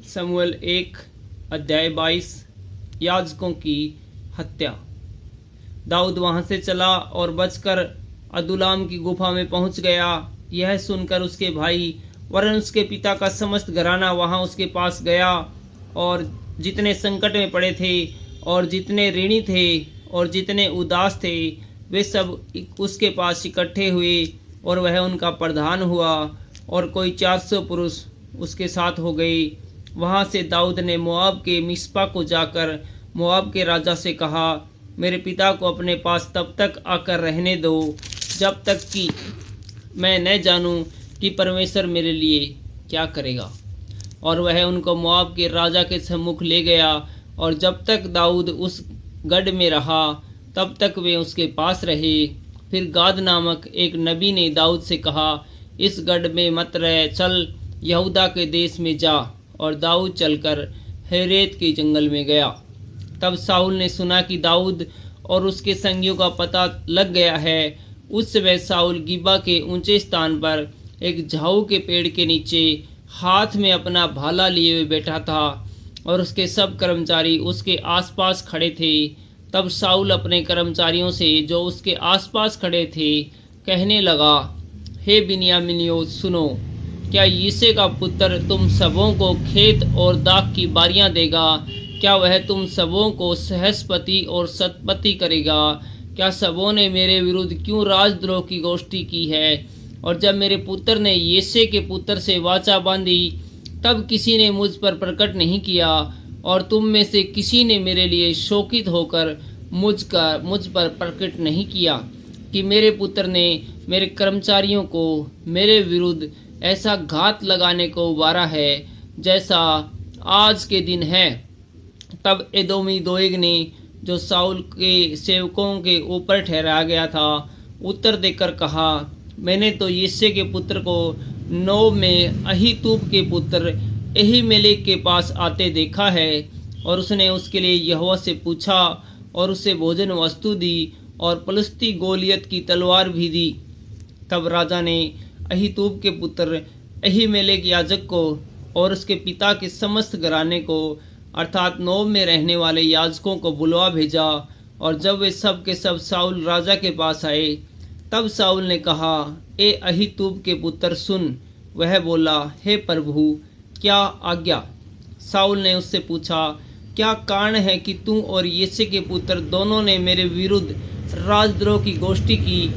शमूएल 1 अध्याय 22 याजकों की हत्या। दाऊद वहां से चला और बचकर अदुल्लाम की गुफा में पहुंच गया। यह सुनकर उसके भाई वरन उसके पिता का समस्त घराना वहां उसके पास गया, और जितने संकट में पड़े थे और जितने ऋणी थे और जितने उदास थे वे सब उसके पास इकट्ठे हुए, और वह उनका प्रधान हुआ, और कोई 400 पुरुष उसके साथ हो गए। वहां से दाऊद ने मोआब के मिस्पा को जाकर मोआब के राजा से कहा, मेरे पिता को अपने पास तब तक आकर रहने दो जब तक कि मैं न जानूं कि परमेश्वर मेरे लिए क्या करेगा। और वह उनको मोआब के राजा के सम्मुख ले गया, और जब तक दाऊद उस गढ़ में रहा तब तक वे उसके पास रहे। फिर गाद नामक एक नबी ने दाऊद से कहा, इस गढ़ में मत रह, चल यहूदा के देश में जा। और दाऊद चलकर हेरेत के जंगल में गया। तब साउल ने सुना कि दाऊद और उसके संगियों का पता लग गया है। उस समय साउल गिबा के ऊंचे स्थान पर एक झाऊ के पेड़ के नीचे हाथ में अपना भाला लिए हुए बैठा था, और उसके सब कर्मचारी उसके आसपास खड़े थे। तब साउल अपने कर्मचारियों से जो उसके आसपास खड़े थे कहने लगा, हे बिन्यामीनियों सुनो, क्या यिशै का पुत्र तुम सबों को खेत और दाख की बारियां देगा? क्या वह तुम सबों को सहस्पति और शतपति करेगा? क्या सबों ने मेरे विरुद्ध क्यों राजद्रोह की गोष्ठी की है? और जब मेरे पुत्र ने यिशै के पुत्र से वाचा बांधी तब किसी ने मुझ पर प्रकट नहीं किया, और तुम में से किसी ने मेरे लिए शोकित होकर मुझ पर प्रकट नहीं किया कि मेरे पुत्र ने मेरे कर्मचारियों को मेरे विरुद्ध ऐसा घात लगाने को उबारा है जैसा आज के दिन है। तब एदोमी दोएग ने, जो साउल के सेवकों के ऊपर ठहराया गया था, उत्तर देकर कहा, मैंने तो यिशै के पुत्र को नोब में अहीतूब के पुत्र अहीमेलेक के पास आते देखा है, और उसने उसके लिए यहोवा से पूछा और उसे भोजन वस्तु दी और पलिश्ती गोलियत की तलवार भी दी। तब राजा ने अहीतूब के पुत्र अहीमेलेक याजक को और उसके पिता के समस्त घराने को अर्थात नोब में रहने वाले याजकों को बुलवा भेजा। और जब वे सब के सब साउल राजा के पास आए तब साउल ने कहा, ए अहीतूब के पुत्र सुन। वह बोला, हे प्रभु, क्या आज्ञा? साउल ने उससे पूछा, क्या कारण है कि तू और यिशै के पुत्र दोनों ने मेरे विरुद्ध राजद्रोह की गोष्ठी की?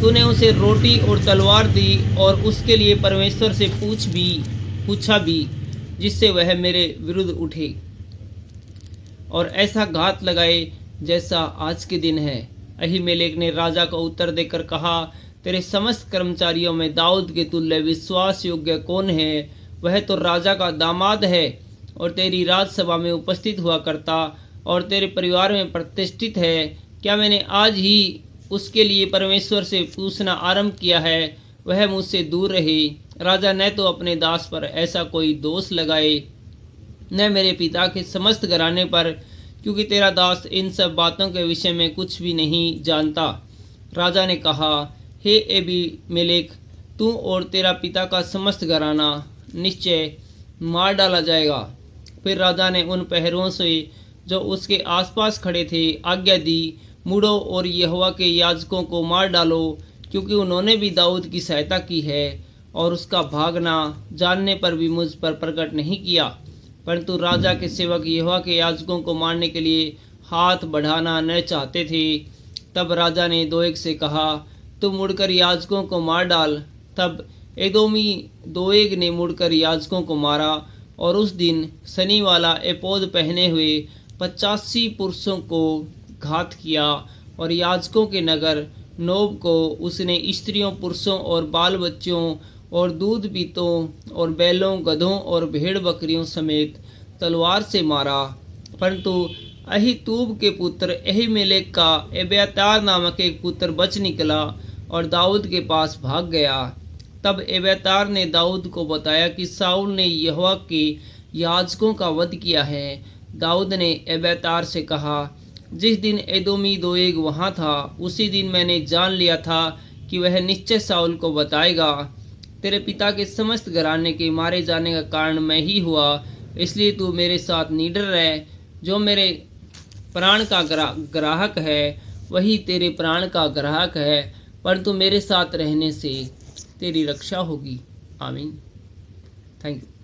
तूने उसे रोटी और तलवार दी और उसके लिए परमेश्वर से पूछा भी जिससे वह मेरे विरुद्ध उठे और ऐसा घात लगाए जैसा आज के दिन है। अहीमेलेक ने राजा को उत्तर देकर कहा, तेरे समस्त कर्मचारियों में दाऊद के तुल्य विश्वास योग्य कौन है? वह तो राजा का दामाद है और तेरी राजसभा में उपस्थित हुआ करता और तेरे परिवार में प्रतिष्ठित है। क्या मैंने आज ही उसके लिए परमेश्वर से पूछना आरंभ किया है? वह मुझसे दूर रहे। राजा न तो अपने दास पर ऐसा कोई दोष लगाए न मेरे पिता के समस्त घराने पर, क्योंकि तेरा दास इन सब बातों के विषय में कुछ भी नहीं जानता। राजा ने कहा, हे अबीमेलेक, तू और तेरा पिता का समस्त घराना निश्चय मार डाला जाएगा। फिर राजा ने उन पहरुओं से जो उसके आसपास खड़े थे आज्ञा दी, मुड़ो और यहोवा के याजकों को मार डालो, क्योंकि उन्होंने भी दाऊद की सहायता की है और उसका भागना जानने पर भी मुझ पर प्रकट नहीं किया। परंतु राजा के सेवक यहोवा के याजकों को मारने के लिए हाथ बढ़ाना न चाहते थे। तब राजा ने दोएग से कहा, तू मुड़कर याजकों को मार डाल। तब एदोमी दोएग ने मुड़कर याजकों को मारा, और उस दिन सनी वाला एपोद पहने हुए 85 पुरुषों को घात किया। और याजकों के नगर नोब को उसने स्त्रियों, पुरुषों और बाल बच्चों और दूध पीतों और बैलों, गधों और भेड़ बकरियों समेत तलवार से मारा। परंतु अहीतूब के पुत्र अहीमेलेक का एब्यातार नामक एक पुत्र बच निकला और दाऊद के पास भाग गया। तब एब्यातार ने दाऊद को बताया कि साउल ने यहोवा के याजकों का वध किया है। दाऊद ने एब्यातार से कहा, जिस दिन एदोमी दोएग वहां था उसी दिन मैंने जान लिया था कि वह निश्चय साउल को बताएगा। तेरे पिता के समस्त घराने के मारे जाने का कारण मैं ही हुआ। इसलिए तू मेरे साथ निडर रह। जो मेरे प्राण का ग्राहक है वही तेरे प्राण का ग्राहक है, परंतु मेरे साथ रहने से तेरी रक्षा होगी। आमीन। Thank you.